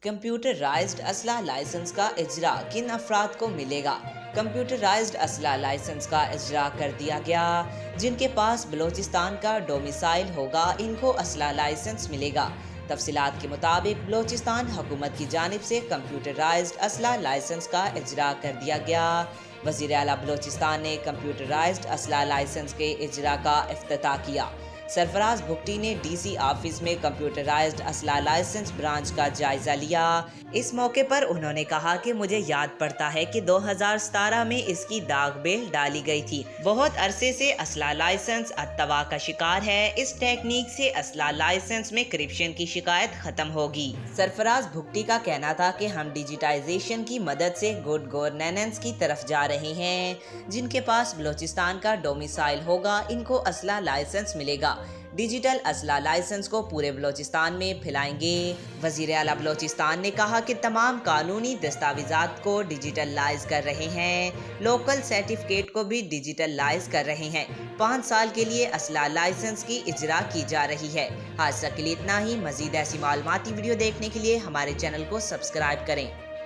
Computerised اسلحہ licence کا اجرا کن افراد کو ملے گا؟ کمپیوٹرائزڈ اسلحہ لائسنس کا اجرا کر دیا گیا۔ جن کے پاس بلوچستان کا ڈومیسائل ہوگا ان کو اسلحہ لائسنس ملے گا۔ تفصیلات کے مطابق بلوچستان حکومت کی جانب سے کمپیوٹرائزڈ اسلحہ لائسنس کا اجرا کر دیا گیا۔ وزیر اعلیٰ بلوچستان نے کمپیوٹرائزڈ اسلحہ لائسنس کے اجرا کا افتتاح کیا۔ سرفراز بھگٹی نے ڈی سی آفس میں کمپیوٹرائزڈ اسلحہ لائسنس برانچ کا جائزہ لیا۔ اس موقع پر انہوں نے کہا کہ مجھے یاد پڑتا ہے کہ 2017 میں اس کی داغ بیل ڈالی گئی تھی۔ بہت عرصے سے اسلحہ لائسنس اتوا کا شکار ہے۔ اس ٹیکنیک سے اسلحہ لائسنس میں کرپشن کی شکایت ختم ہوگی۔ سرفراز بھگٹی کا کہنا تھا کہ ہم ڈیجیٹائزیشن کی مدد سے گڈ گورننس کی طرف جا رہے ہیں۔ جن کے پاس بلوچستان کا ڈومیسائل ہوگا ان کو اسلحہ لائسنس ملے گا۔ ڈیجیٹل اسلحہ لائسنس کو پورے بلوچستان میں پھیلائیں گے۔ وزیر اعلیٰ بلوچستان نے کہا کہ تمام قانونی دستاویزات کو ڈیجیٹل لائز کر رہے ہیں۔ لوکل سرٹیفکیٹ کو بھی ڈیجیٹل لائز کر رہے ہیں۔ 5 سال کے لیے اسلحہ لائسنس کی اجرا کی جا رہی ہے۔ آج تک کے لیے اتنا ہی۔ مزید ایسی معلوماتی ویڈیو دیکھنے کے لیے ہمارے چینل کو سبسکرائب کریں۔